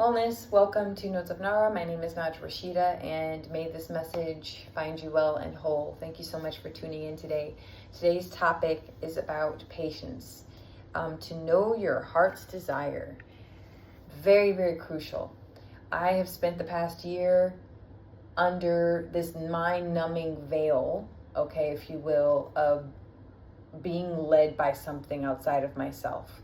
Wellness, welcome to Notes of Nara. My name is Naj Rashida, and may this message find you well and whole. Thank you so much for tuning in today. Today's topic is about patience. To know your heart's desire. Very, very crucial. I have spent the past year under this mind-numbing veil, if you will, of being led by something outside of myself.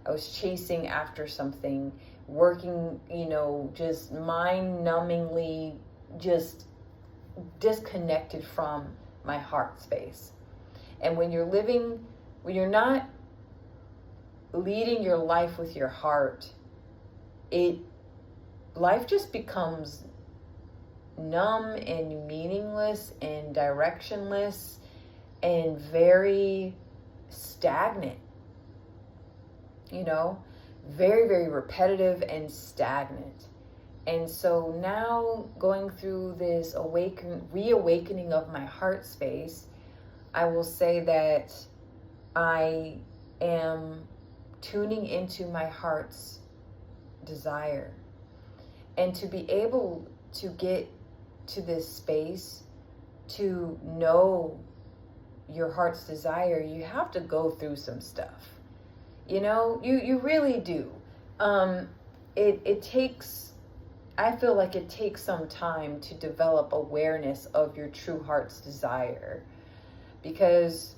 I was chasing after something, working, just mind-numbingly, just disconnected from my heart space. And when you're not leading your life with your heart, life just becomes numb and meaningless and directionless and very stagnant. Very, very repetitive and stagnant. And so now going through this reawakening of my heart space, I will say that I am tuning into my heart's desire. And to be able to get to this space, to know your heart's desire, you have to go through some stuff. You really do. It takes, I feel like it takes some time to develop awareness of your true heart's desire, because,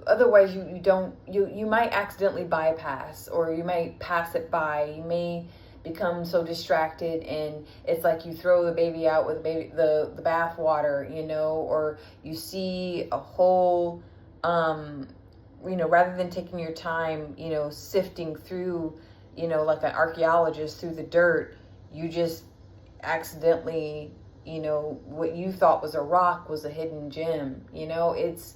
otherwise you might accidentally bypass, or you might pass it by. You may become so distracted, and it's like you throw the baby out with the bath water, or you see a whole, rather than taking your time, sifting through, like an archaeologist through the dirt, you just accidentally, what you thought was a rock was a hidden gem. It's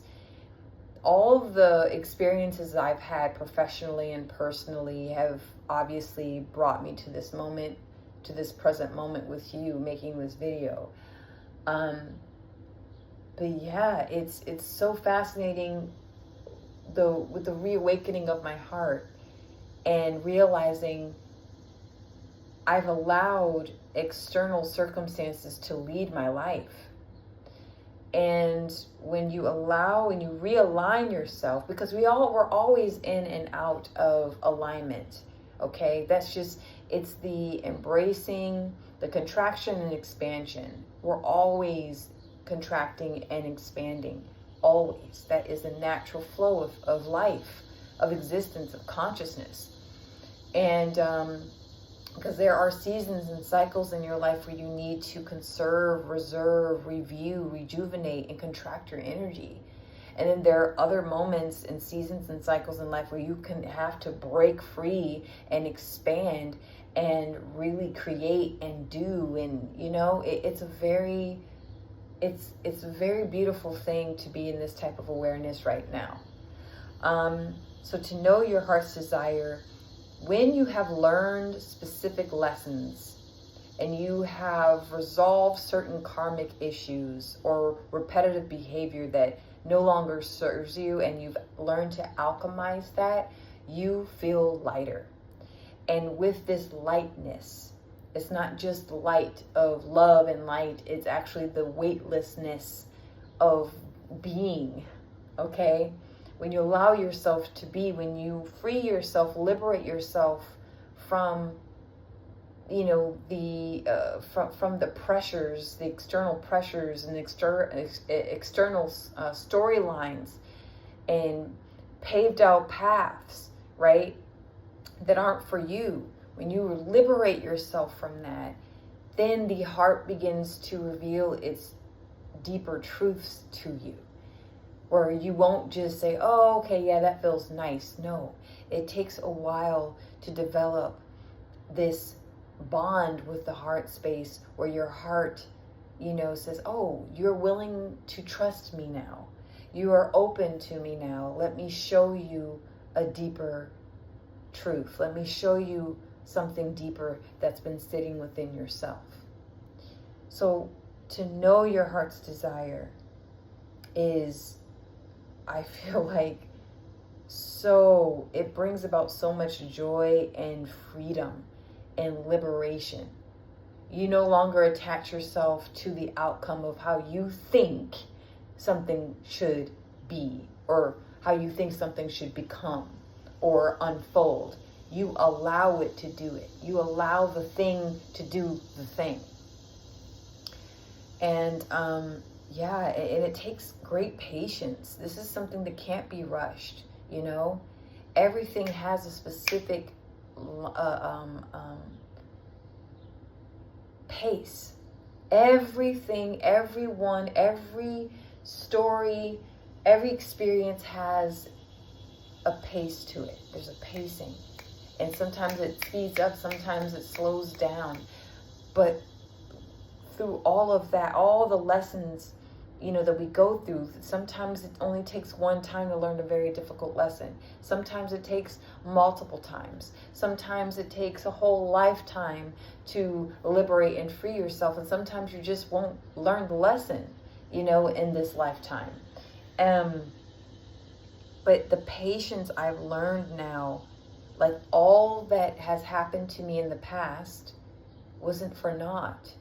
all the experiences I've had professionally and personally have obviously brought me to this moment, to this present moment with you making this video. But yeah, it's so fascinating with the reawakening of my heart, and realizing I've allowed external circumstances to lead my life. And when you realign yourself, because we're always in and out of alignment, okay? It's the embracing, the contraction and expansion. We're always contracting and expanding, always. That is the natural flow of life, of existence, of consciousness. And because there are seasons and cycles in your life where you need to conserve, reserve, review, rejuvenate, and contract your energy. And then there are other moments and seasons and cycles in life where you can have to break free and expand and really create and do. And it's a very beautiful thing to be in this type of awareness right now. So to know your heart's desire, when you have learned specific lessons and you have resolved certain karmic issues or repetitive behavior that no longer serves you, and you've learned to alchemize that, you feel lighter. And with this lightness, it's not just light of love and light, it's actually the weightlessness of being, okay? When you allow yourself to be, when you free yourself, liberate yourself from, from the pressures, the external pressures and external storylines and paved out paths, right, that aren't for you. When you liberate yourself from that, then the heart begins to reveal its deeper truths to you, where you won't just say, oh, okay, yeah, that feels nice. No, it takes a while to develop this bond with the heart space, where your heart, says, oh, you're willing to trust me now. You are open to me now. Let me show you a deeper truth. Let me show you something deeper that's been sitting within yourself. So to know your heart's desire is, I feel like, So it brings about so much joy and freedom and liberation. You no longer attach yourself to the outcome of how you think something should be, or how you think something should become or unfold. You allow it to do it. You allow the thing to do the thing. And yeah, and it takes great patience. This is something that can't be rushed, you know? Everything has a specific pace. Everything, everyone, every story, every experience has a pace to it. There's a pacing. And sometimes it speeds up, sometimes it slows down. But through all of that, all the lessons, you know, that we go through, sometimes it only takes one time to learn a very difficult lesson. Sometimes it takes multiple times. Sometimes it takes a whole lifetime to liberate and free yourself. And sometimes you just won't learn the lesson, you know, in this lifetime. But the patience I've learned now, like all that has happened to me in the past wasn't for naught.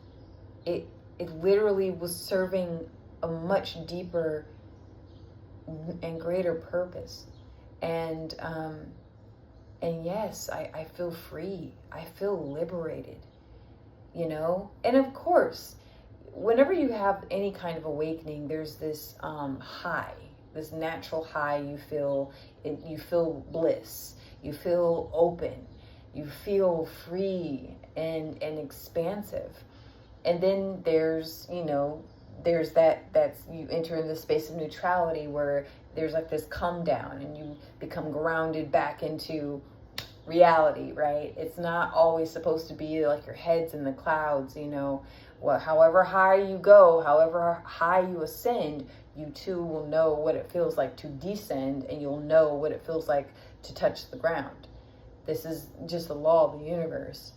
It literally was serving a much deeper and greater purpose. And yes, I feel free. I feel liberated, you know? And of course, whenever you have any kind of awakening, there's this high, this natural high. You feel bliss. You feel open. You feel free and expansive. And then there's, you know, there's that's you enter in the space of neutrality where there's like this come down and you become grounded back into reality, right? It's not always supposed to be like your head's in the clouds, you know. Well, however high you go, however high you ascend, you too will know what it feels like to descend, and you'll know what it feels like to touch the ground. This is just the law of the universe.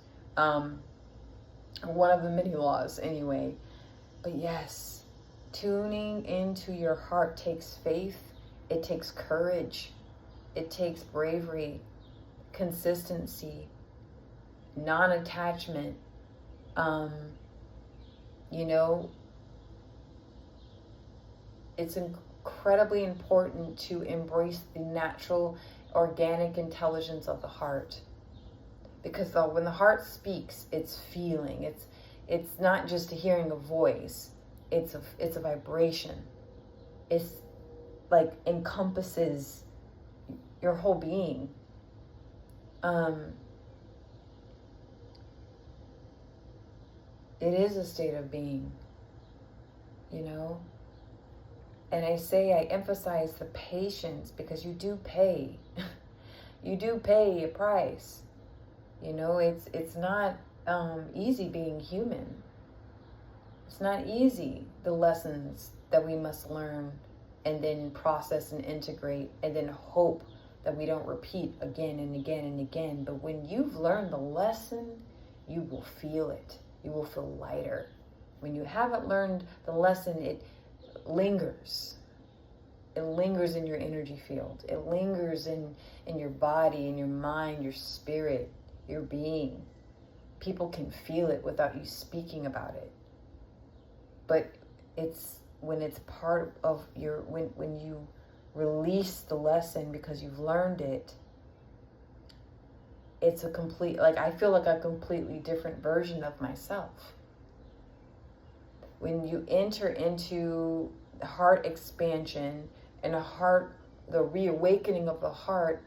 One of the many laws anyway. But yes, tuning into your heart takes faith. It takes courage. It takes bravery, consistency, non-attachment. You know, it's incredibly important to embrace the natural, organic intelligence of the heart. Because when the heart speaks, it's feeling. It's not just hearing a voice. It's a vibration. It's like encompasses your whole being. It is a state of being, you know. And I emphasize the patience because you do pay. You do pay a price. You know, it's not easy being human. It's not easy, the lessons that we must learn and then process and integrate and then hope that we don't repeat again and again and again. But when you've learned the lesson, you will feel it. You will feel lighter. When you haven't learned the lesson, it lingers. It lingers in your energy field. It lingers in your body, in your mind, your spirit, your being. People can feel it without you speaking about it. But it's when it's part of your, when you release the lesson because you've learned it, it's a complete, like I feel like a completely different version of myself. When you enter into heart expansion and the reawakening of the heart,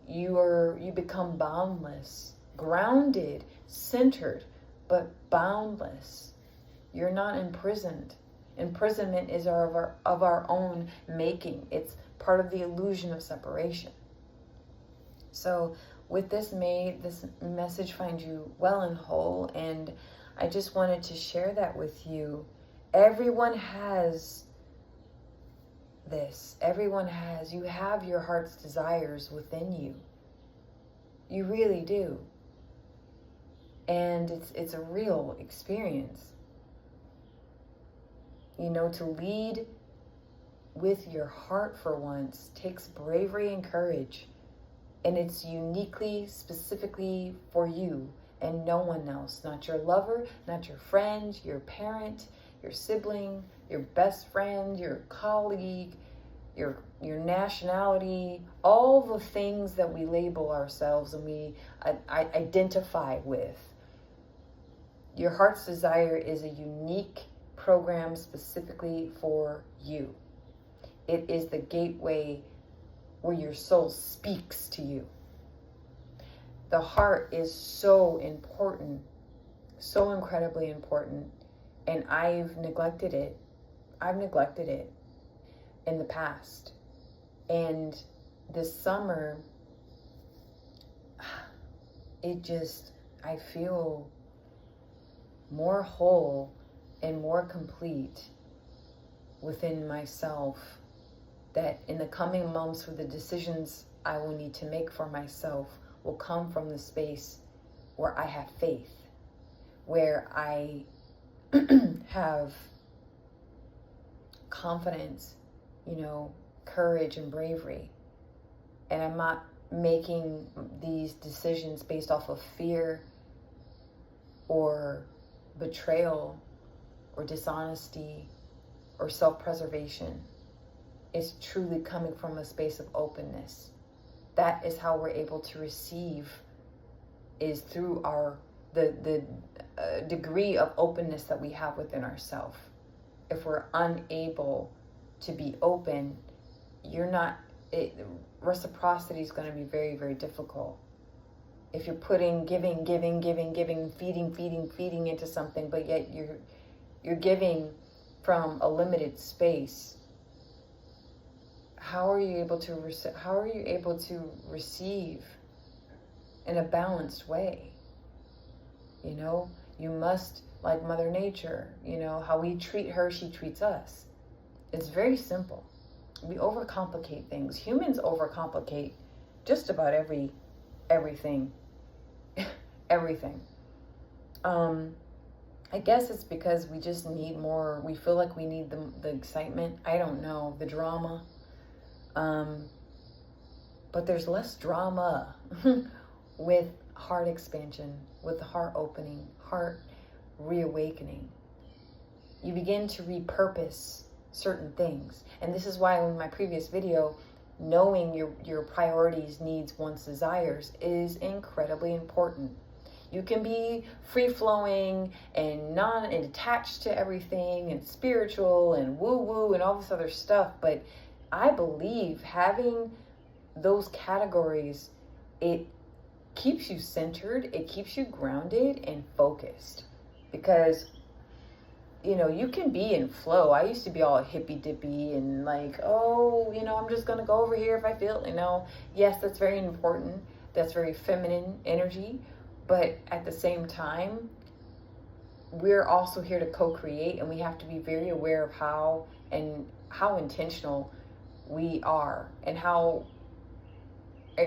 you become boundless, grounded, centered, but boundless. You're not imprisoned. Imprisonment is of our own making. It's part of the illusion of separation. So with this, may this message find you well and whole, and I just wanted to share that with you. Everyone has this. You have your heart's desires within you. You really do. And it's a real experience. You know, to lead with your heart for once takes bravery and courage. And it's uniquely, specifically for you and no one else. Not your lover, not your friend, your parent, your sibling, your best friend, your colleague, your nationality, all the things that we label ourselves and we identify with. Your heart's desire is a unique program specifically for you. It is the gateway where your soul speaks to you. The heart is so important, so incredibly important, and I've neglected it. I've neglected it in the past. And this summer, I feel more whole and more complete within myself, that in the coming months with the decisions I will need to make for myself will come from the space where I have faith, where I have confidence, courage and bravery. And I'm not making these decisions based off of fear or betrayal or dishonesty or self-preservation. It's truly coming from a space of openness. That is how we're able to receive, is through the degree of openness that we have within ourselves. If we're unable to be open, reciprocity is going to be very, very difficult. If you're putting giving, feeding into something, but yet you're giving from a limited space, how are you able to receive in a balanced way? You must, like Mother Nature, how we treat her, she treats us. It's very simple. We overcomplicate things. Humans overcomplicate just about everything. Everything. I guess it's because we just need more. We feel like we need the excitement. I don't know, the drama. But there's less drama with heart expansion, with the heart opening, heart reawakening. You begin to repurpose certain things. And this is why in my previous video, knowing your priorities, needs, wants, desires is incredibly important. You can be free-flowing and attached to everything and spiritual and woo-woo and all this other stuff, but I believe having those categories, it keeps you centered, it keeps you grounded and focused. Because, you can be in flow. I used to be all hippy-dippy and like, I'm just going to go over here if I feel, Yes, that's very important. That's very feminine energy. But at the same time, we're also here to co-create, and we have to be very aware of how intentional we are and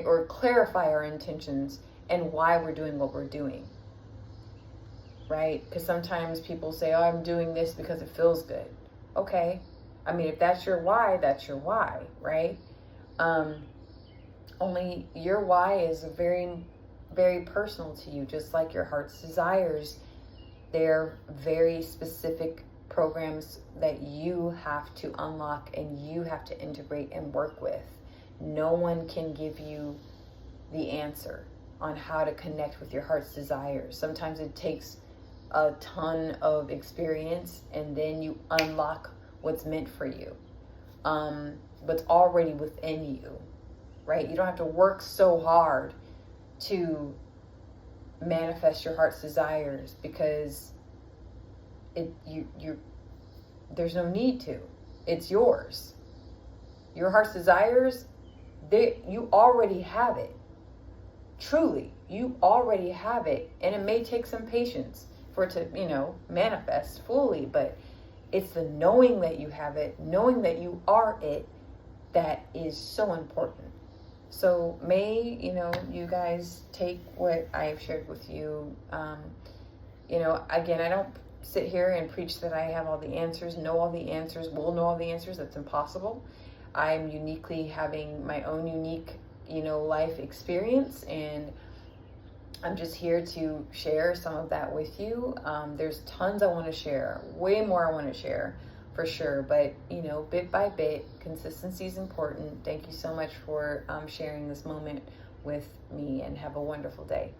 or clarify our intentions and why we're doing what we're doing, right? Because sometimes people say, I'm doing this because it feels good. Okay. If that's your why, that's your why, right? Only your why is very, very personal to you, just like your heart's desires. They're very specific programs that you have to unlock and you have to integrate and work with. No one can give you the answer on how to connect with your heart's desires. Sometimes it takes a ton of experience and then you unlock what's meant for you, what's already within you, right? You don't have to work so hard to manifest your heart's desires, because there's no need to. It's yours. Your heart's desires, you already have it. Truly, you already have it. And it may take some patience for it to, manifest fully, but it's the knowing that you have it, knowing that you are it, that is so important. So may, you guys take what I've shared with you. Again, I don't sit here and preach that I have all the answers, know all the answers, will know all the answers. That's impossible. I'm uniquely having my own unique, life experience, and I'm just here to share some of that with you. There's tons I want to share, way more I want to share for sure, but bit by bit, consistency is important. Thank you so much for sharing this moment with me, and have a wonderful day.